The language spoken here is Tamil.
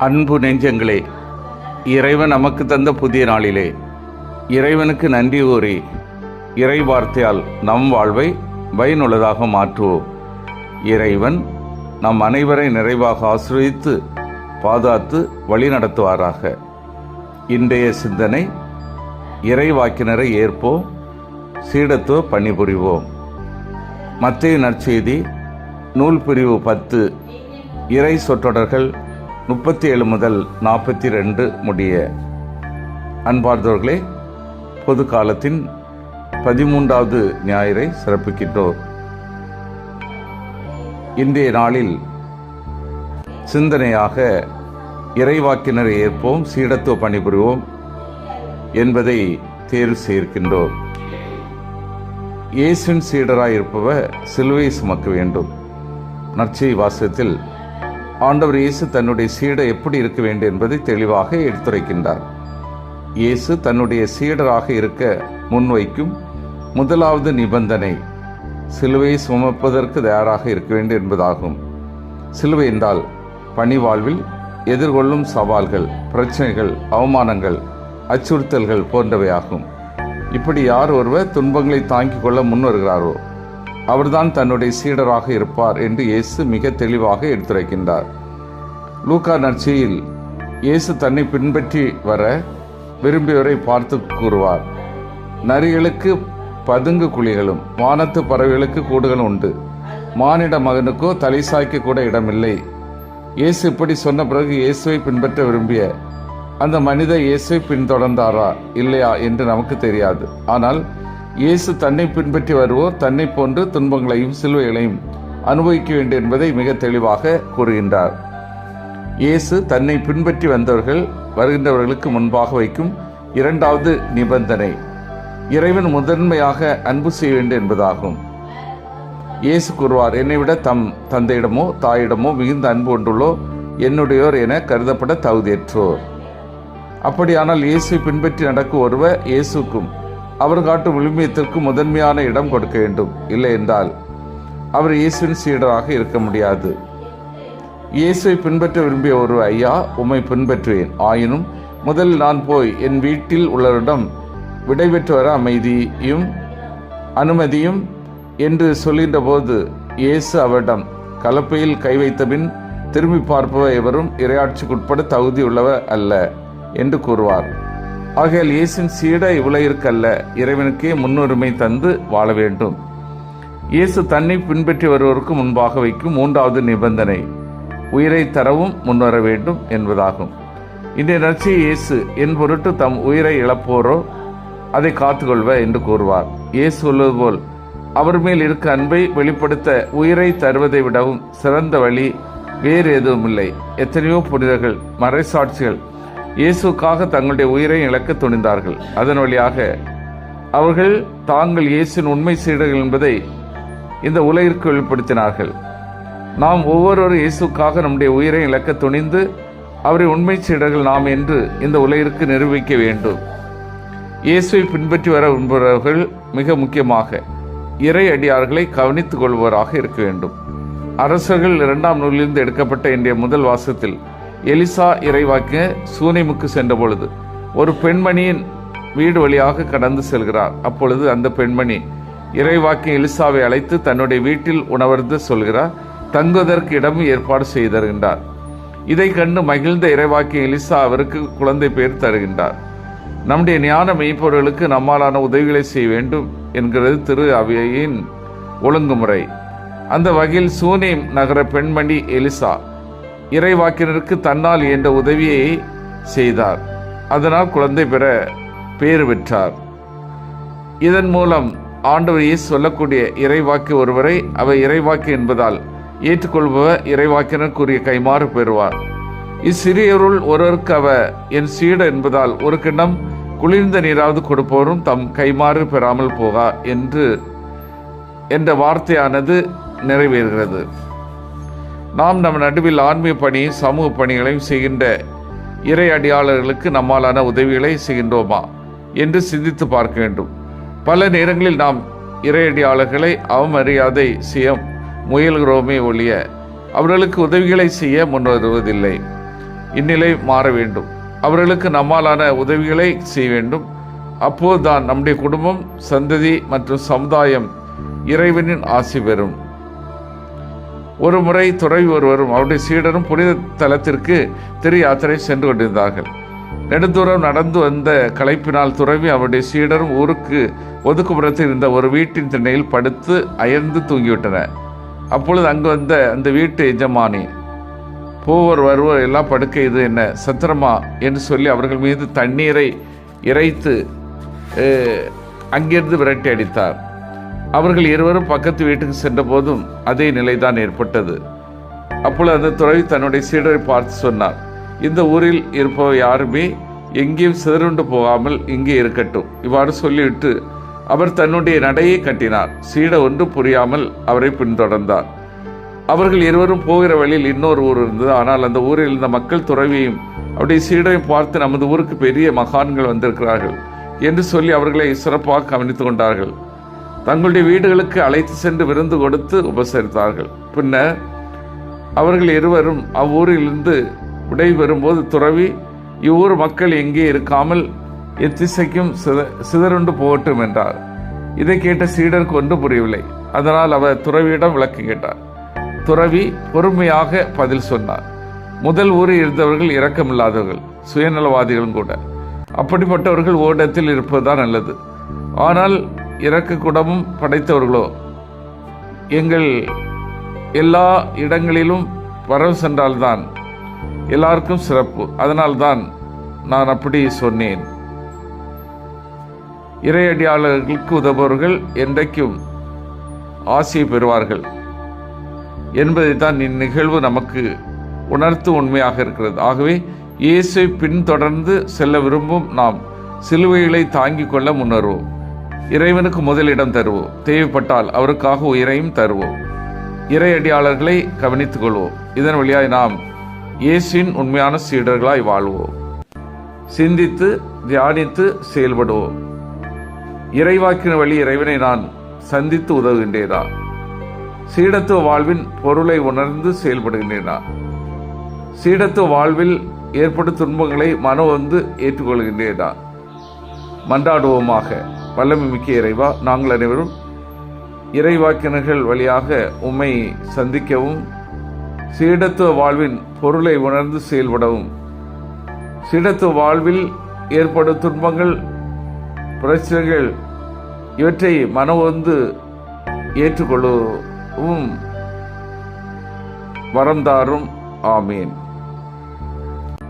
அன்பு நெஞ்சங்களே, இறைவன் நமக்கு தந்த புதிய நாளிலே இறைவனுக்கு நன்றி கூறி இறை வார்த்தையால் நம் வாழ்வை பயனுள்ளதாக மாற்றுவோம். இறைவன் நம் அனைவரை நிறைவாக ஆசீர்வதித்து பாதுகாத்து வழி நடத்துவாராக. இன்றைய சிந்தனை: இறைவாக்கினரை ஏற்போம், சீடத்துவ பணிபுரிவோம். மத்தேயு நற்செய்தி நூல் பிரிவு 10 இறை சொற்றொடர்கள் 37 முதல் 42 முடிய. அன்பார்ந்தவர்களே, பொது காலத்தின் 13வது ஞாயிறை சிறப்பிக்கின்றோம். இன்றைய நாளில் சிந்தனையாக இறைவாக்கினரை ஏற்போம், சீடத்துவ பணிபுரிவோம் என்பதை தேர்வு செய்திருக்கின்றோம். இயேசுவின் சீடராயிருப்பவர் சிலுவை சுமக்க வேண்டும். நற்செய்தி வாசகத்தில் ஆண்டவர் இயேசு தன்னுடைய சீடர் எப்படி இருக்க வேண்டும் என்பதை தெளிவாக எடுத்துரைக்கின்றார். இயேசு தன்னுடைய சீடராக இருக்க முன்வைக்கும் முதலாவது நிபந்தனை சிலுவை சுமப்பதற்கு தயாராக இருக்க வேண்டும் என்பதாகும். சிலுவை என்றால் பணிவாழ்வில் எதிர்கொள்ளும் சவால்கள், பிரச்சனைகள், அவமானங்கள், அச்சுறுத்தல்கள் போன்றவையாகும். இப்படி யார் ஒருவர் துன்பங்களை தாங்கிக் கொள்ள முன் வருகிறாரோ அவர்தான் தன்னுடைய சீடராக இருப்பார் என்று இயேசு மிக தெளிவாக எடுத்துரைக்கின்றார். லூக்கா நற்செய்தியில் இயேசு தன்னை பின்பற்றி வர விரும்பியவரை பார்த்து கூறுவார்: நரிகளுக்கு பதுங்கு குழிகளும் வானத்து பறவைகளுக்கு கூடுகளும் உண்டு, மானிட மகனுக்கோ தலை சாய்க்க கூட இடமில்லை. இயேசு இப்படி சொன்ன பிறகு இயேசுவை பின்பற்ற விரும்பிய அந்த மனிதர் இயேசுவை பின்தொடர்ந்தாரா இல்லையா என்று நமக்கு தெரியாது. ஆனால் இயேசு தன்னை பின்பற்றி வருவோர் தன்னை போன்று துன்பங்களையும் சிலுவைகளையும் அனுபவிக்க வேண்டும் என்பதை மிக தெளிவாக கூறுகின்றார். இயேசு தன்னை பின்பற்றி வந்தவர்கள் வருகின்றவர்களுக்கு முன்பாக வைக்கும் இரண்டாவது நிபந்தனை இறைவன் முதன்மையாக அன்பு செய்ய வேண்டும் என்பதாகும். இயேசு கூறுவார்: என்னை விட தம் தந்தையிடமோ தாயிடமோ மிகுந்த அன்பு கொண்டுள்ளோ என்னுடையோர் என கருதப்பட தகுதியற்றோர். அப்படியானால் இயேசுவை பின்பற்றி நடக்கும் ஒருவர் இயேசுக்கும் அவர் காட்டும் விழுமியத்திற்கு முதன்மையான இடம் கொடுக்க வேண்டும். இல்லை என்றால் அவர் இயேசுவின் சீடராக இருக்க முடியாது. இயேசுவை பின்பற்ற விரும்பிய ஒரு ஐயா, உம்மை பின்பற்றுவேன், ஆயினும் முதல் நான் போய் என் வீட்டில் உள்ளவரிடம் விடைபெற்று வர அமைதியும் அனுமதியும் என்று சொல்கின்ற போது இயேசு அவரிடம், கலப்பையில் கை வைத்த பின் திரும்பி பார்ப்பவர் எவரும் இறையாட்சிக்குட்பட தகுதியுள்ளவர் அல்ல என்று கூறுவார். ஆகையால் இயேசுவின் சீட இவ்வுலகிற்கல்ல, இறைவனுக்கே முன்னுரிமை தந்து வாழ வேண்டும். இயேசு தன்னை பின்பற்றி வருவோருக்கு முன்பாக வைக்கும் மூன்றாவது நிபந்தனை உயிரை தரவும் முன்வர வேண்டும் என்பதாகும். இன்றைய நற்செய்தி இயேசு என் பொருட்டு தம் உயிரை இழப்போரோ அதை காத்துக்கொள்வர் என்று கூறுவார். இயேசு சொல்வது போல் அவர் மேல் இருக்க அன்பை வெளிப்படுத்த உயிரை தருவதை விடவும் சிறந்த வழி வேறு எதுவும் இல்லை. எத்தனையோ புனிதர்கள், மறைசாட்சிகள் இயேசுக்காக தங்களுடைய உயிரை இழக்க துணிந்தார்கள். அதன் வழியாக அவர்கள் தாங்கள் இயேசுவின் உண்மை சீடர்கள் என்பதை இந்த உலகிற்கு வெளிப்படுத்தினார்கள். நாம் ஒவ்வொருவரும் இயேசுக்காக நம்முடைய உயிரை இழக்க துணிந்து அவரை உண்மை சீடர்கள் நாம் என்று இந்த உலகிற்கு நிரூபிக்க வேண்டும். இயேசுவை பின்பற்றி வர விரும்புகிறவர்கள் மிக முக்கியமாக இறை அடியார்களை கவனித்துக் கொள்பவராக இருக்க வேண்டும். அரசர்கள் 2ஆம் நூலிலிருந்து எடுக்கப்பட்ட இன்றைய முதல் வாசகத்தில் எலிசா இறைவாக்கினர் சூனேமுக்கு சென்ற பொழுது ஒரு பெண்மணியின் வீடு வழியாக கடந்து செல்கிறார். அப்பொழுது அந்த பெண்மணி இறைவாக்கிய எலிசாவை அழைத்து தன்னுடைய வீட்டில் உணவருந்து சொல்கிறார், தங்குவதற்கு இடமும் ஏற்பாடு செய்து தருகின்றார். இதை கண்டு மகிழ்ந்த இறைவாக்கிய எலிசா அவருக்கு குழந்தை பேர் தருகின்றார். நம்முடைய ஞான மெய்ப்பொருளுக்கு நம்மாலான உதவிகளை செய்ய வேண்டும் என்கிறது திரு அவையின் ஒழுங்குமுறை. அந்த வகையில் சூனேம் நகர பெண்மணி எலிசா இறைவாக்கினருக்கு தன்னால் இயன்ற உதவியை செய்தார். அதனால் குழந்தை பெற பேறு பெற்றார். இதன் மூலம் ஆண்டவர் இயேசு சொல்லக்கூடிய இறைவாக்கு ஒருவரை அவர் இறைவாக்கு என்பதால் ஏற்றுக்கொள்பவர் இறைவாக்கினர் கூறிய கைமாறு பெறுவார். இச்சிறியருள் ஒருவருக்கு அவர் என் சீடர் என்பதால் ஒரு கிண்ணம் குளிர்ந்த நீராவது கொடுப்பவரும் தம் கைமாறு பெறாமல் போகா என்ற வார்த்தையானது நிறைவேறுகிறது. நாம் நம் நடுவில் ஆன்மீக பணி, சமூக பணிகளையும் செய்கின்ற இறை அடியாளர்களுக்கு நம்மாலான உதவிகளை செய்கின்றோமா என்று சிந்தித்து பார்க்க வேண்டும். பல நேரங்களில் நாம் இறை அடியாளர்களை அவமரியாதை செய்ய முயல்கிறோமே ஒழிய அவர்களுக்கு உதவிகளை செய்ய முன்வருவதில்லை. இந்நிலை மாற வேண்டும். அவர்களுக்கு நம்மாலான உதவிகளை செய்ய வேண்டும். அப்போதுதான் நம்முடைய குடும்பம், சந்ததி மற்றும் சமுதாயம் இறைவனின் ஆசி பெறும். ஒரு முறை துறவி ஒருவரும் அவருடைய சீடரும் புனித தலத்திற்கு திரு யாத்திரை சென்று கொண்டிருந்தார்கள். நெடுந்தூரம் நடந்து வந்த களைப்பினால் துறவி அவருடைய சீடரும் ஊருக்கு ஒதுக்குப்புறத்தில் இருந்த ஒரு வீட்டின் திண்ணையில் படுத்து அயர்ந்து தூங்கிவிட்டனர். அப்பொழுது அங்கு வந்த அந்த வீட்டு எஜமானி, போவர் வருவோர் எல்லாம் படுக்கை இது என்ன சத்திரமா என்று சொல்லி அவர்கள் மீது தண்ணீரை இறைத்து அங்கிருந்து விரட்டி அடித்தார். அவர்கள் இருவரும் பக்கத்து வீட்டுக்கு சென்ற போதும் அதே நிலைதான் ஏற்பட்டது. அப்பொழுது அந்த துறவி தன்னுடைய சீடரை பார்த்து சொன்னார், இந்த ஊரில் இருப்பவர் யாருமே எங்கேயும் சிதறுண்டு போகாமல் இங்கே இருக்கட்டும். இவ்வாறு சொல்லிவிட்டு அவர் தன்னுடைய நடையை கட்டினார். சீடர் ஒன்று புரியாமல் அவரை பின்தொடர்ந்தார். அவர்கள் இருவரும் போகிற வழியில் இன்னொரு ஊர் இருந்தது. ஆனால் அந்த ஊரில் இருந்த மக்கள் துறவியையும் அவருடைய சீடரையும் பார்த்து, நமது ஊருக்கு பெரிய மகான்கள் வந்திருக்கிறார்கள் என்று சொல்லி அவர்களை சிறப்பாக கவனித்துக் கொண்டார்கள். தங்களுடைய வீடுகளுக்கு அழைத்து சென்று விருந்து கொடுத்து உபசரித்தார்கள். பின்னர் அவர்கள் இருவரும் அவ்வூரிலிருந்து விடைபெறும்போது துறவி, இவ்வூர் மக்கள் எங்கே இருக்காமல் எத்திசைக்கும் சிதறுண்டு போகட்டும் என்றார். இதை கேட்ட சீடருக்கு ஒன்றும் புரியவில்லை. அதனால் அவர் துறவியிடம் விளக்கு கேட்டார். துறவி பொறுமையாக பதில் சொன்னார். முதல் ஊரில் இருந்தவர்கள் இரக்கமில்லாதவர்கள், சுயநலவாதிகளும் கூட. அப்படிப்பட்டவர்கள் ஓரிடத்தில் இருப்பதுதான் நல்லது. ஆனால் இரக்க குணமும் படைத்தவர்களோ எங்கள் எல்லா இடங்களிலும் வரவு சென்றால்தான் எல்லாருக்கும் சிறப்பு. அதனால்தான் நான் அப்படி சொன்னேன். இறையடியாளர்களுக்கு உதவுபவர்கள் என்றைக்கும் ஆசியை பெறுவார்கள் என்பதைத்தான் இந்நிகழ்வு நமக்கு உணர்த்து உண்மையாக இருக்கிறது. ஆகவே இயேசுவை பின்தொடர்ந்து செல்ல விரும்பும் நாம் சிலுவைகளை தாங்கிக் கொள்ள முன்னேறுவோம். இறைவனுக்கு முதலிடம் தருவோம். தேவைப்பட்டால் அவருக்காக உயிரையும் தருவோம். இறையடியாளர்களை கவனித்துக் கொள்வோம். இதன் வழியாய் நாம் இயேசுவின் உண்மையான சீடர்களாய் வாழ்வோம். சிந்தித்து தியானித்து செயல்படுவோம். இறைவாக்கின வழி இறைவனை நான் சந்தித்து உதவுகின்றேனா? சீடத்துவ வாழ்வின் பொருளை உணர்ந்து செயல்படுகின்றேனா? சீடத்துவ வாழ்வில் ஏற்படும் துன்பங்களை மனவந்து ஏற்றுக்கொள்கின்றேனா? மன்றாடுவோமாக. வல்லமை மிக்க இறைவா, நாங்கள் அனைவரும் இறைவாக்கினர்கள் வழியாக உம்மை சந்திக்கவும், சீடத்துவ வாழ்வின் பொருளை உணர்ந்து செயல்படவும், சீடத்துவ வாழ்வில் ஏற்படும் துன்பங்கள், பிரச்சனைகள் இவற்றை மனவந்து ஏற்றுக்கொள்ளவும் வரம் தாரும். ஆமீன்.